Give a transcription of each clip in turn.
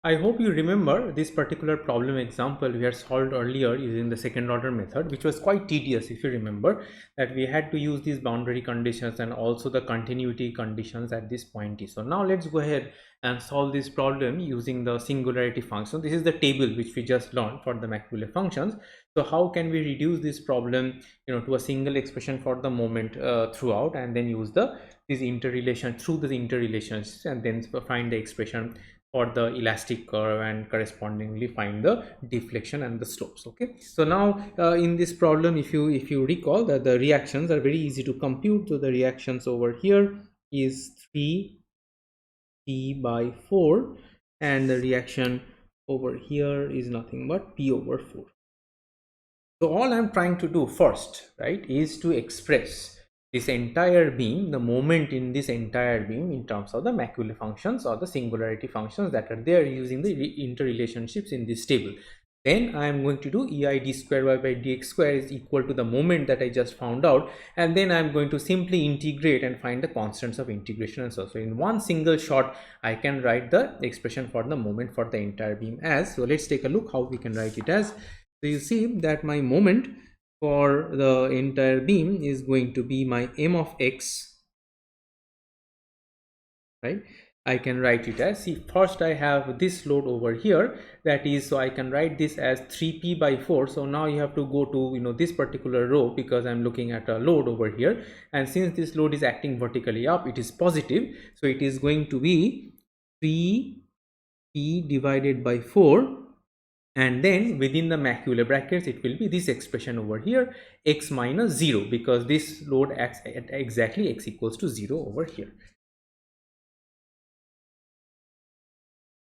I hope you remember this particular problem example we had solved earlier using the second order method, which was quite tedious if you remember, that we had to use these boundary conditions and also the continuity conditions at this point t. So now let's go ahead and solve this problem using the singularity function. This is the table which we just learned for the Machiavelli functions. So how can we reduce this problem, to a single expression for the moment throughout, and then use this interrelation through the interrelations, and then find the expression for the elastic curve and correspondingly find the deflection and the slopes. Okay, so now in this problem, if you recall that the reactions are very easy to compute. So the reactions over here is 3p by 4, and the reaction over here is nothing but p over 4. So all I'm trying to do first, right, is to express this entire beam, the moment in this entire beam, in terms of the Machiavelli functions or the singularity functions that are there using the interrelationships in this table. Then I am going to do ei d square y by dx square is equal to the moment that I just found out, and then I'm going to simply integrate and find the constants of integration and so. So in one single shot, I can write the expression for the moment for the entire beam as. So let's take a look how we can write it as. So you see that my moment for the entire beam is going to be my m of x, right? I can write it as, see, first I have this load over here, that is, so I can write this as 3p by 4. So now you have to go to this particular row, because I'm looking at a load over here, and since this load is acting vertically up, it is positive, so it is going to be 3p divided by 4, and then within the Machiavelli brackets it will be this expression over here, x minus 0, because this load acts at exactly x equals to 0 over here.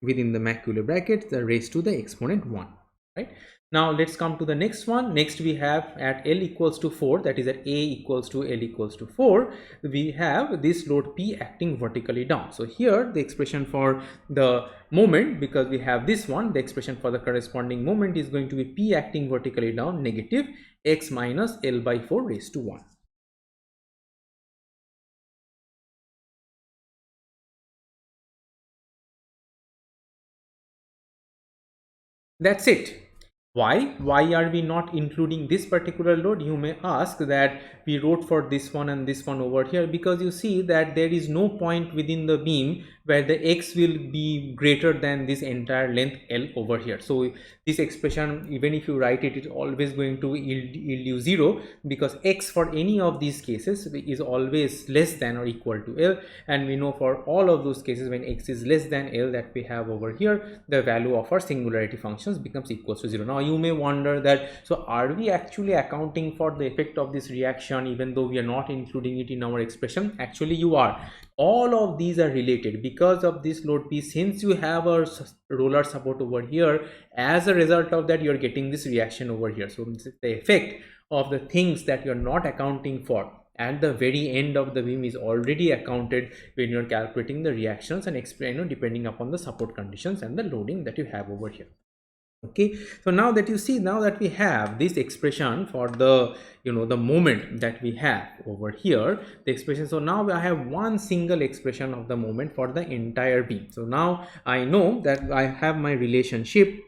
Within the Machiavelli brackets, the raised to the exponent 1, right? Now let's come to the next one. Next we have at L equals to 4, that is at A equals to L equals to 4, we have this load P acting vertically down. So here the expression for the moment, because we have this one, the expression for the corresponding moment is going to be P acting vertically down negative x minus L by 4 raised to 1. That's it. Why are we not including this particular load? You may ask that we wrote for this one and this one over here, because you see that there is no point within the beam where the x will be greater than this entire length L over here. So this expression, even if you write it, is always going to yield you 0, because x for any of these cases is always less than or equal to L, and we know for all of those cases when x is less than L that we have over here, the value of our singularity functions becomes equal to 0. Now you may wonder that, so are we actually accounting for the effect of this reaction even though we are not including it in our expression? Actually you are. All of these are related because of this load P. Since you have a roller support over here, as a result of that you are getting this reaction over here. So the effect of the things that you're not accounting for at the very end of the beam is already accounted when you're calculating the reactions and explain, depending upon the support conditions and the loading that you have over here. Okay, so now that you see, now that we have this expression for the the moment that we have over here, the expression, so now I have one single expression of the moment for the entire beam. So now I know that I have my relationship.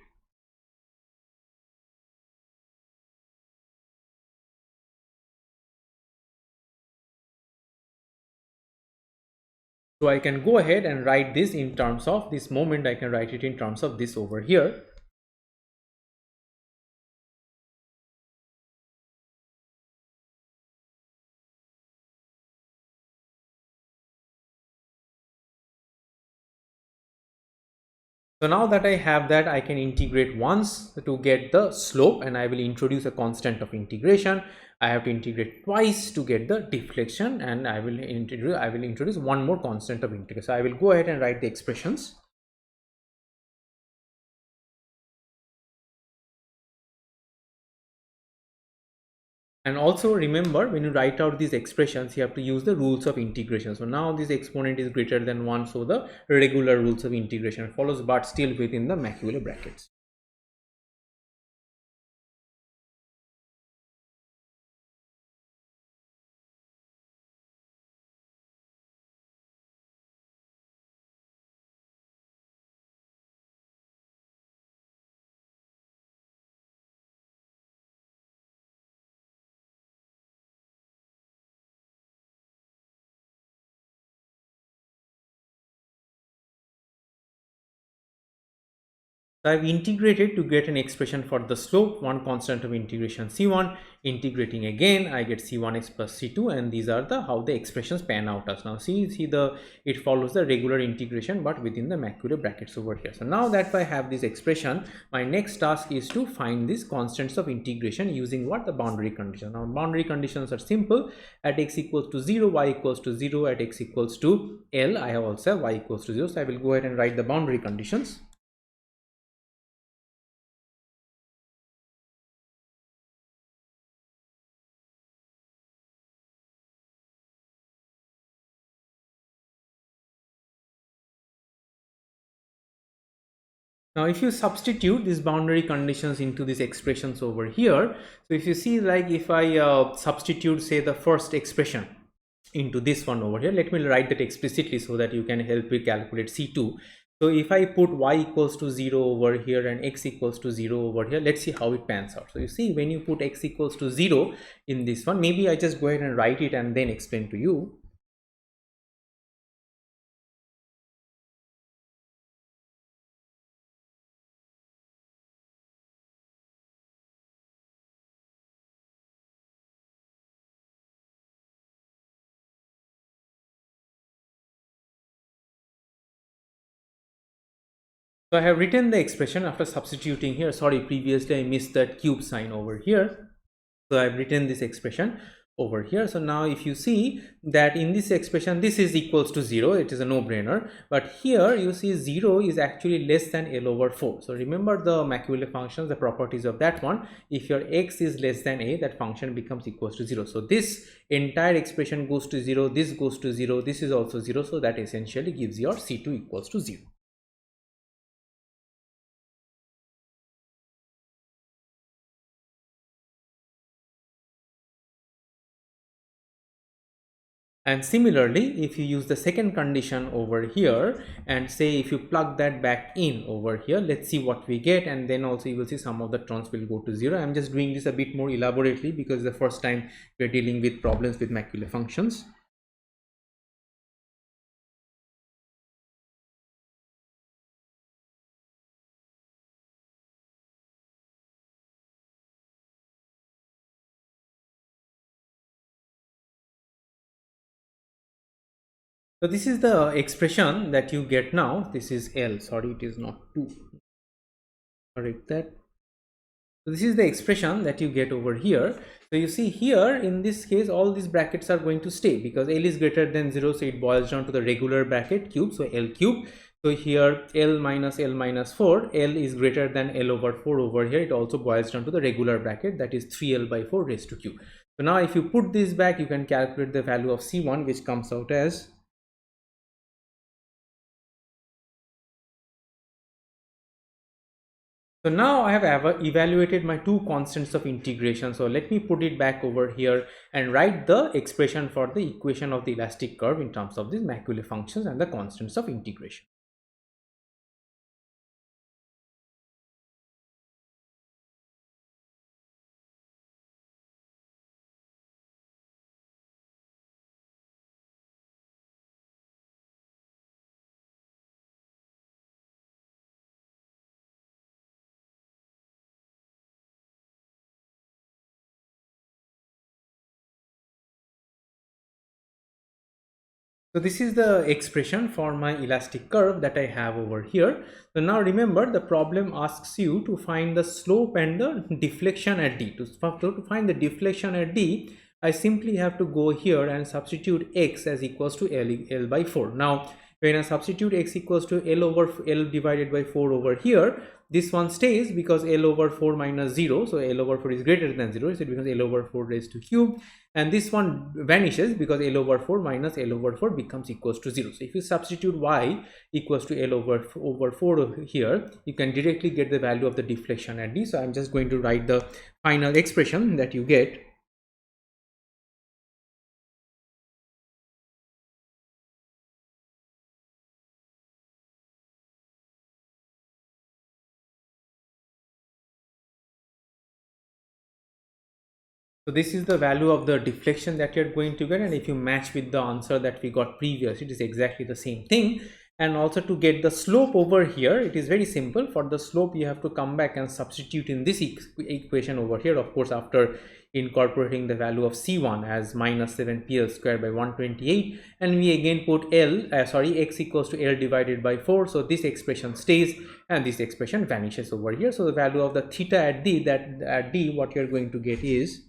So I can go ahead and write this in terms of this moment. I can write it in terms of this over here. So now that I have that, I can integrate once to get the slope, and I will introduce a constant of integration. I have to integrate twice to get the deflection, and I will introduce one more constant of integration. So I will go ahead and write the expressions. And also remember, when you write out these expressions, you have to use the rules of integration. So now this exponent is greater than 1, so the regular rules of integration follows, but still within the Machiavelli brackets. So I've integrated to get an expression for the slope, one constant of integration C1, integrating again, I get C1x plus C2, and these are the how the expressions pan out as. Now see the it follows the regular integration but within the macula brackets over here. So now that I have this expression, my next task is to find these constants of integration using what? The boundary condition. Now boundary conditions are simple. At x equals to 0, y equals to 0, at x equals to L, I have also have y equals to 0. So I will go ahead and write the boundary conditions. Now, if you substitute these boundary conditions into these expressions over here, so if you see, like if I substitute, say, the first expression into this one over here, let me write that explicitly so that you can help me calculate C2. So if I put y equals to 0 over here and x equals to 0 over here, let's see how it pans out. So you see, when you put x equals to 0 in this one, maybe I just go ahead and write it and then explain to you. So I have written the expression after substituting here. Sorry, previously I missed that cube sign over here. So I've written this expression over here. So now if you see that in this expression, this is equals to 0, it is a no-brainer. But here you see 0 is actually less than L over 4. So remember the macula functions, the properties of that one. If your x is less than a, that function becomes equals to 0. So this entire expression goes to 0, this goes to 0, this is also 0. So that essentially gives your C2 equals to 0. And similarly, if you use the second condition over here and say if you plug that back in over here, let's see what we get, and then also you will see some of the terms will go to 0. I'm just doing this a bit more elaborately because the first time we're dealing with problems with macula functions. So this is the expression that you get now. This is L. Sorry, it is not 2. Correct that. So this is the expression that you get over here. So you see here in this case all these brackets are going to stay because L is greater than 0, so it boils down to the regular bracket cube, so L cube. So here L minus 4, L is greater than L over 4 over here, it also boils down to the regular bracket, that is 3L by 4 raised to cube. So now if you put this back, you can calculate the value of C1, which comes out as. So now I have evaluated my two constants of integration. So let me put it back over here and write the expression for the equation of the elastic curve in terms of these macula functions and the constants of integration. So this is the expression for my elastic curve that I have over here. So now remember, the problem asks you to find the slope and the deflection at D. To find the deflection at D, I simply have to go here and substitute x as equals to L by 4. Now when I substitute x equals to L over L divided by 4 over here, this one stays because L over 4 minus 0, so L over 4 is greater than 0, so it becomes L over 4 raised to cube, and this one vanishes because L over 4 minus L over 4 becomes equals to 0. So if you substitute y equals to L over 4 here, you can directly get the value of the deflection at D. So I'm just going to write the final expression that you get. So this is the value of the deflection that you're going to get, and if you match with the answer that we got previous, it is exactly the same thing. And also to get the slope over here, it is very simple. For the slope, you have to come back and substitute in this equation over here, of course, after incorporating the value of C1 as minus 7PL square by 128, and we again put x equals to L divided by 4. So this expression stays and this expression vanishes over here. So the value of the theta at D, that at D, what you're going to get is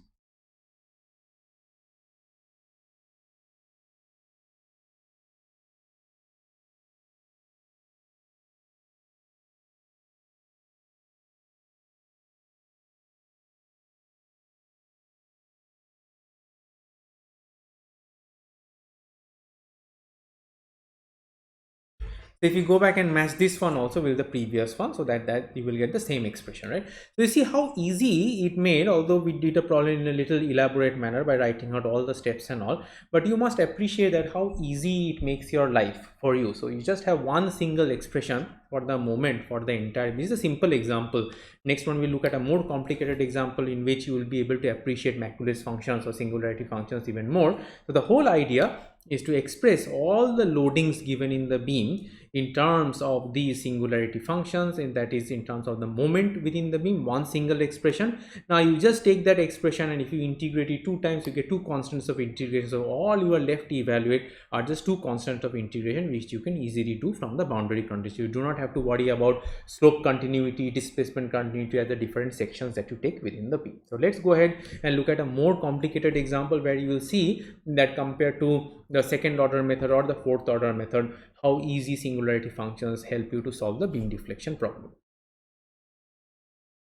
if you go back and match this one also with the previous one, so that you will get the same expression, right? So you see how easy it made, although we did a problem in a little elaborate manner by writing out all the steps and all, but you must appreciate that how easy it makes your life for you. So you just have one single expression for the moment, for the entire. This is a simple example. Next one, we'll look at a more complicated example in which you will be able to appreciate Macaulay functions or singularity functions even more. So the whole idea is to express all the loadings given in the beam in terms of these singularity functions, and that is in terms of the moment within the beam, one single expression. Now you just take that expression, and if you integrate it 2 times, you get 2 constants of integration. So all you are left to evaluate are just 2 constants of integration, which you can easily do from the boundary condition. You do not have to worry about slope continuity, displacement continuity at the different sections that you take within the beam. So let's go ahead and look at a more complicated example where you will see that compared to the second order method or the fourth order method, how easy singularity functions help you to solve the beam deflection problem.